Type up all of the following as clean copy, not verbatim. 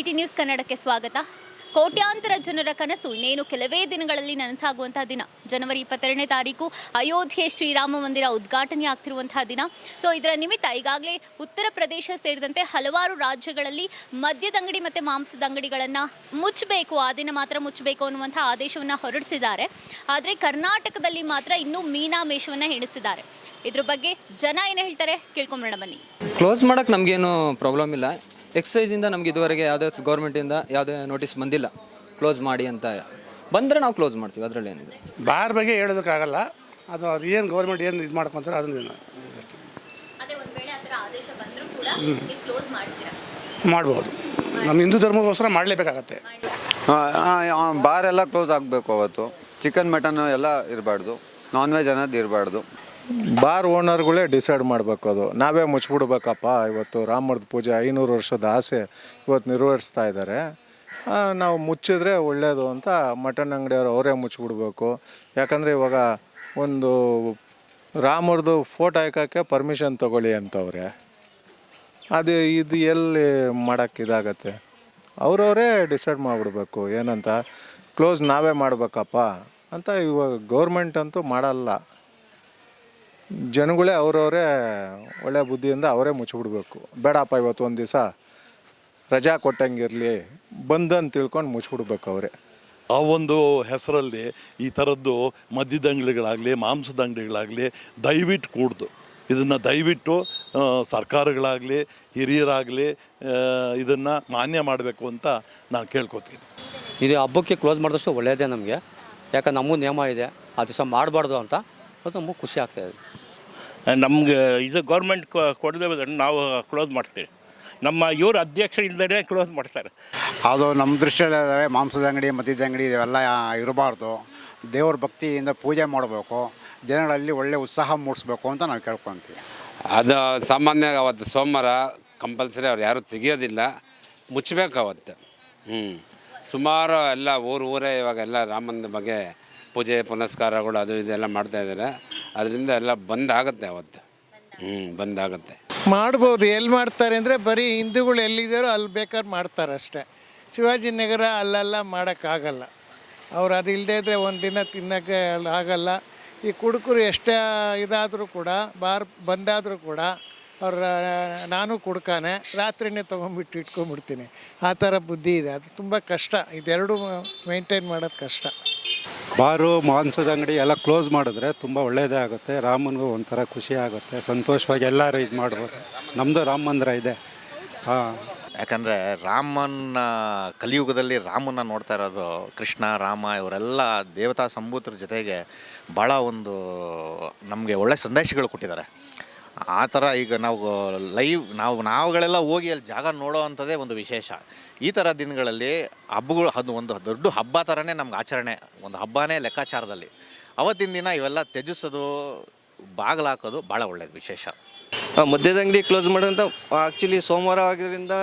VT news ಕನ್ನಡಕ್ಕೆ ಸ್ವಾಗತ. ಕೋಟ್ಯಾಂತರ ಜನರ ಕನಸು ಇನ್ನೇನು ಕೆಲವೇ ದಿನಗಳಲ್ಲಿ ನನಸಾಗುವಂತಹ ದಿನ. ಜನವರಿ 22ನೇ ತಾರೀಕು ಅಯೋಧ್ಯೆ ಶ್ರೀರಾಮ ಮಂದಿರ ಉದ್ಘಾಟನೆ ಆಗ್ತಿರುವಂತಹ ದಿನ. ಸೊ ಇದರ ನಿಮಿತ್ತ ಈಗಾಗಲೇ ಉತ್ತರ ಪ್ರದೇಶ ಸೇರಿದಂತೆ ಹಲವಾರು ರಾಜ್ಯಗಳಲ್ಲಿ ಮದ್ಯದಂಗಡಿ ಮತ್ತು ಮಾಂಸದ ಅಂಗಡಿಗಳನ್ನು ಮುಚ್ಚಬೇಕು, ಆ ದಿನ ಮಾತ್ರ ಮುಚ್ಚಬೇಕು ಅನ್ನುವಂಥ ಆದೇಶವನ್ನು ಹೊರಡಿಸಿದ್ದಾರೆ. ಆದರೆ ಕರ್ನಾಟಕದಲ್ಲಿ ಮಾತ್ರ ಇನ್ನೂ ಮೀನಾಮೇಷವನ್ನು ಎಣಿಸಿದ್ದಾರೆ. ಇದ್ರ ಬಗ್ಗೆ ಜನ ಏನು ಹೇಳ್ತಾರೆ ಕೇಳ್ಕೊಂಬರೋಣ ಬನ್ನಿ. ಕ್ಲೋಸ್ ಮಾಡೋಕ್ಕೆ ನಮಗೇನು ಪ್ರಾಬ್ಲಮ್ ಇಲ್ಲ. ಎಕ್ಸೈಸಿಂದ ನಮ್ಗೆ ಇದುವರೆಗೆ ಯಾವುದೇ ಗೌರ್ಮೆಂಟಿಂದ ಯಾವುದೇ ನೋಟಿಸ್ ಬಂದಿಲ್ಲ ಕ್ಲೋಸ್ ಮಾಡಿ ಅಂತ. ಬಂದರೆ ನಾವು ಕ್ಲೋಸ್ ಮಾಡ್ತೀವಿ, ಅದರಲ್ಲಿ ಏನಿದೆ. ಬಾರ್ ಬಗ್ಗೆ ಹೇಳೋದಕ್ಕಾಗಲ್ಲ, ಅದು ಏನು ಗೌರ್ಮೆಂಟ್ ಏನು ಇದು ಮಾಡ್ಕೊತಾರೆ ಅದನ್ನ ಮಾಡ್ಬೋದು. ನಮ್ಮ ಹಿಂದೂ ಧರ್ಮಕ್ಕೋಸ್ಕರ ಮಾಡಲೇಬೇಕಾಗತ್ತೆ. ಬಾರ್ ಎಲ್ಲ ಕ್ಲೋಸ್ ಆಗಬೇಕು. ಅವತ್ತು ಚಿಕನ್ ಮಟನ್ ಎಲ್ಲ ಇರಬಾರ್ದು, ನಾನ್ ವೆಜ್ ಅನ್ನೋದು ಇರಬಾರ್ದು. ಬಾರ್ ಓನರ್ಗಳೇ ಡಿಸೈಡ್ ಮಾಡಬೇಕು. ಅದು ನಾವೇ ಮುಚ್ಚಿಬಿಡ್ಬೇಕಪ್ಪ, ಇವತ್ತು ರಾಮರದ ಪೂಜೆ 500 ವರ್ಷದ ಆಸೆ ಇವತ್ತು ನಿರ್ವಹಿಸ್ತಾ ಇದ್ದಾರೆ, ನಾವು ಮುಚ್ಚಿದ್ರೆ ಒಳ್ಳೆಯದು ಅಂತ ಮಟನ್ ಅಂಗಡಿಯವರು ಅವರೇ ಮುಚ್ಚಿಬಿಡ್ಬೇಕು. ಯಾಕಂದರೆ ಇವಾಗ ಒಂದು ರಾಮರದು ಫೋಟೋ ಹಾಕೋಕ್ಕೆ ಪರ್ಮಿಷನ್ ತೊಗೊಳ್ಳಿ ಅಂತವ್ರೆ. ಇದು ಎಲ್ಲಿ ಮಾಡೋಕ್ಕೆ ಇದಾಗತ್ತೆ. ಅವರವರೇ ಡಿಸೈಡ್ ಮಾಡಿಬಿಡ್ಬೇಕು ಏನಂತ, ಕ್ಲೋಸ್ ನಾವೇ ಮಾಡಬೇಕಪ್ಪ ಅಂತ. ಇವಾಗ ಗೌರ್ಮೆಂಟ್ ಅಂತೂ ಮಾಡಲ್ಲ, ಜನಗಳೇ ಅವರವರೇ ಒಳ್ಳೆ ಬುದ್ಧಿಯಿಂದ ಅವರೇ ಮುಚ್ಚಿಬಿಡ್ಬೇಕು. ಬೇಡಪ್ಪ ಇವತ್ತು ಒಂದು ದಿವಸ ರಜಾ ಕೊಟ್ಟಂಗಿರಲಿ ಬಂದಂತ ತಿಳ್ಕೊಂಡು ಮುಚ್ಚಿಬಿಡ್ಬೇಕು ಅವರೇ. ಆ ಒಂದು ಹೆಸರಲ್ಲಿ ಈ ಥರದ್ದು ಮದ್ಯದ ಅಂಗಡಿಗಳಾಗಲಿ ಮಾಂಸದ ಅಂಗಡಿಗಳಾಗಲಿ ದಯವಿಟ್ಟು ಕೂಡ್ದು ಇದನ್ನು ದಯವಿಟ್ಟು ಸರ್ಕಾರಗಳಾಗಲಿ ಹಿರಿಯರಾಗಲಿ ಇದನ್ನು ಮಾನ್ಯ ಮಾಡಬೇಕು ಅಂತ ನಾನು ಕೇಳ್ಕೊತೀನಿ. ಇದು ಹಬ್ಬಕ್ಕೆ ಕ್ಲೋಸ್ ಮಾಡಿದಷ್ಟು ಒಳ್ಳೆಯದೇ ನಮಗೆ. ಯಾಕಂದ್ರೆ ನಮಗೂ ನಿಯಮ ಇದೆ, ಆ ದಿವಸ ಮಾಡಬಾರ್ದು ಅಂತ. ಅದು ನಮಗೂ ಖುಷಿ ಆಗ್ತಾಯಿದೆ. ನಮಗೆ ಇದು ಗೌರ್ಮೆಂಟ್ ಕೊಡದೆ ನಾವು ಕ್ಲೋಸ್ ಮಾಡ್ತೀವಿ. ನಮ್ಮ ಇವರು ಅಧ್ಯಕ್ಷರಿಂದಲೇ ಕ್ಲೋಸ್ ಮಾಡ್ತಾರೆ. ಅದು ನಮ್ಮ ದೃಷ್ಟಿಯಲ್ಲಿ ಮಾಂಸದ ಅಂಗಡಿ ಮದ್ಯದ ಅಂಗಡಿ ಇವೆಲ್ಲ ಇರಬಾರ್ದು. ದೇವ್ರ ಭಕ್ತಿಯಿಂದ ಪೂಜೆ ಮಾಡಬೇಕು, ಜನಗಳಲ್ಲಿ ಒಳ್ಳೆ ಉತ್ಸಾಹ ಮೂಡಿಸ್ಬೇಕು ಅಂತ ನಾವು ಕೇಳ್ಕೊತೀವಿ. ಅದು ಸಾಮಾನ್ಯ ಅವತ್ತು ಸೋಮವಾರ ಕಂಪಲ್ಸರಿ ಅವ್ರು ಯಾರೂ ತೆಗಿಯೋದಿಲ್ಲ, ಮುಚ್ಚಬೇಕು ಅವತ್ತು. ಸುಮಾರು ಎಲ್ಲ ಊರೇ ಇವಾಗ ಎಲ್ಲ ರಾಮನ ಬಗ್ಗೆ ಪೂಜೆ ಪುನಸ್ಕಾರಗಳು ಅದು ಇದೆಲ್ಲ ಮಾಡ್ತಾಯಿದ್ದಾರೆ. ಅದರಿಂದ ಎಲ್ಲ ಬಂದಾಗುತ್ತೆ ಅವತ್ತು. ಬಂದಾಗುತ್ತೆ. ಮಾಡ್ಬೋದು. ಎಲ್ಲಿ ಮಾಡ್ತಾರೆ ಅಂದರೆ ಬರೀ ಹಿಂದೂಗಳು ಎಲ್ಲಿದ್ದಾರೋ ಅಲ್ಲಿ ಬೇಕಾದ್ರೆ ಮಾಡ್ತಾರೆ ಅಷ್ಟೇ. ಶಿವಾಜಿನಗರ ಅಲ್ಲೆಲ್ಲ ಮಾಡೋಕ್ಕಾಗಲ್ಲ. ಅವ್ರು ಅದು ಇಲ್ಲದೇ ಇದ್ದರೆ ಒಂದು ದಿನ ತಿನ್ನೋಕ್ಕೆ ಆಗಲ್ಲ. ಈ ಕುಡುಕರು ಎಷ್ಟೇ ಇದಾದರೂ ಕೂಡ ಬಾರ್ ಬಂದಾದರೂ ಕೂಡ ಅವ್ರ ನಾನು ಕುಡ್ಕಾನೆ ರಾತ್ರಿನೇ ತೊಗೊಂಬಿಟ್ಟು ಇಟ್ಕೊಂಡ್ಬಿಡ್ತೀನಿ. ಆ ಥರ ಬುದ್ಧಿ ಇದೆ. ಅದು ತುಂಬ ಕಷ್ಟ. ಇದೆರಡು ಮೇಂಟೈನ್ ಮಾಡೋದು ಕಷ್ಟ. ಬಾರು ಮಾಂಸದ ಅಂಗಡಿ ಎಲ್ಲ ಕ್ಲೋಸ್ ಮಾಡಿದ್ರೆ ತುಂಬ ಒಳ್ಳೆಯದೇ ಆಗುತ್ತೆ. ರಾಮನಿಗೂ ಒಂಥರ ಖುಷಿ ಆಗುತ್ತೆ, ಸಂತೋಷವಾಗಿ ಎಲ್ಲರೂ ಇದು ಮಾಡ್ಬೋದು. ನಮ್ಮದು ರಾಮ ಮಂದಿರ ಇದೆ. ಯಾಕಂದರೆ ರಾಮನ ಕಲಿಯುಗದಲ್ಲಿ ರಾಮನ ನೋಡ್ತಾ ಇರೋದು ಕೃಷ್ಣ ರಾಮ ಇವರೆಲ್ಲ ದೇವತಾ ಸಂಭೂತರ ಜೊತೆಗೆ ಭಾಳ ಒಂದು ನಮಗೆ ಒಳ್ಳೆ ಸಂದೇಶಗಳು ಕೊಟ್ಟಿದ್ದಾರೆ. ಆ ಥರ ಈಗ ನಾವು ಲೈವ್ ನಾವುಗಳೆಲ್ಲ ಹೋಗಿ ಅಲ್ಲಿ ಜಾಗ ನೋಡೋ ಅಂಥದ್ದೇ ಒಂದು ವಿಶೇಷ. ಈ ಥರ ದಿನಗಳಲ್ಲಿ ಹಬ್ಬಗಳು ಅದು ಒಂದು ದೊಡ್ಡ ಹಬ್ಬ ಥರನೇ ನಮ್ಗೆ ಆಚರಣೆ, ಒಂದು ಹಬ್ಬನೇ ಲೆಕ್ಕಾಚಾರದಲ್ಲಿ. ಅವತ್ತಿನ ದಿನ ಇವೆಲ್ಲ ತ್ಯಜಿಸೋದು ಬಾಗಿಲು ಹಾಕೋದು ಭಾಳ ಒಳ್ಳೆಯದು ವಿಶೇಷ. ಮದ್ಯದ ಅಂಗಡಿ ಕ್ಲೋಸ್ ಮಾಡೋಂಥ ಆ್ಯಕ್ಚುಲಿ ಸೋಮವಾರ ಆಗಿದ್ದರಿಂದ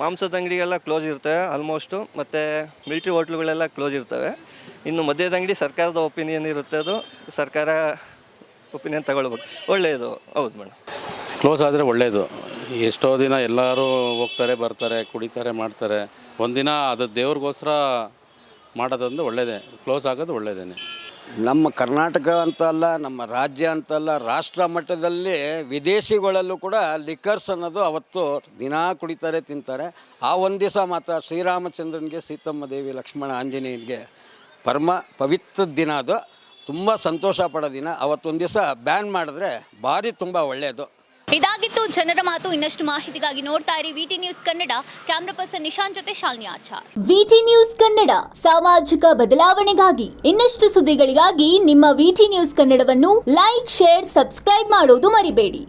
ಮಾಂಸದ ಅಂಗಡಿಗೆಲ್ಲ ಕ್ಲೋಸ್ ಇರ್ತವೆ ಆಲ್ಮೋಸ್ಟು, ಮತ್ತು ಮಿಲ್ಟ್ರಿ ಹೋಟ್ಲುಗಳೆಲ್ಲ ಕ್ಲೋಸ್ ಇರ್ತವೆ. ಇನ್ನು ಮದ್ಯದ ಅಂಗಡಿ ಸರ್ಕಾರದ ಒಪಿನಿಯನ್ ಇರುತ್ತೆ, ಅದು ಸರ್ಕಾರ ಒಪಿನಿಯನ್ ತಗೊಳ್ಬೇಕು. ಒಳ್ಳೆಯದು. ಹೌದು ಮೇಡಮ್, ಕ್ಲೋಸ್ ಆದರೆ ಒಳ್ಳೆಯದು. ಎಷ್ಟೋ ದಿನ ಎಲ್ಲರೂ ಹೋಗ್ತಾರೆ ಬರ್ತಾರೆ ಕುಡಿತಾರೆ ಮಾಡ್ತಾರೆ. ಒಂದಿನ ಅದು ದೇವ್ರಿಗೋಸ್ಕರ ಮಾಡೋದಂದ್ರೆ ಒಳ್ಳೆಯದೇ. ಕ್ಲೋಸ್ ಆಗೋದು ಒಳ್ಳೆಯದೇ. ನಮ್ಮ ಕರ್ನಾಟಕ ಅಂತಲ್ಲ, ನಮ್ಮ ರಾಜ್ಯ ಅಂತಲ್ಲ, ರಾಷ್ಟ್ರ ಮಟ್ಟದಲ್ಲಿ ವಿದೇಶಿಗಳಲ್ಲೂ ಕೂಡ ಲಿಕ್ಕರ್ಸ್ ಅನ್ನೋದು ಅವತ್ತು ದಿನ ಕುಡಿತಾರೆ ತಿಂತಾರೆ. ಆ ಒಂದು ದಿವಸ ಮಾತ್ರ ಶ್ರೀರಾಮಚಂದ್ರನಿಗೆ ಸೀತಮ್ಮ ದೇವಿ ಲಕ್ಷ್ಮಣ ಆಂಜನೇಯನಿಗೆ ಪರಮ ಪವಿತ್ರ ದಿನ. ಅದು ತುಂಬ ಸಂತೋಷ ಪಡೋ ದಿನ. ಅವತ್ತೊಂದು ದಿವಸ ಬ್ಯಾನ್ ಮಾಡಿದ್ರೆ ಭಾರಿ ತುಂಬ ಒಳ್ಳೆಯದು. ಇದಾಗಿತ್ತು ಜನರ ಮಾತು. ಇನ್ನಷ್ಟು ಮಾಹಿತಿಗಾಗಿ ನೋಡ್ತಾ ಇರಿ VT news Kannada. Camera person Nishant ಜೊತೆ ಶಾಲಿನಿ ಆಚಾರ್. ವಿಟಿ ನ್ಯೂಸ್ ಕನ್ನಡ, ಸಾಮಾಜಿಕ ಬದಲಾವಣೆಗಾಗಿ. ಇನ್ನಷ್ಟು ಸುದ್ದಿಗಳಿಗಾಗಿ ನಿಮ್ಮ ವಿಟಿ ನ್ಯೂಸ್ ಕನ್ನಡವನ್ನು ಲೈಕ್, ಶೇರ್, ಸಬ್ಸ್ಕ್ರೈಬ್ ಮಾಡೋದು ಮರಿಬೇಡಿ.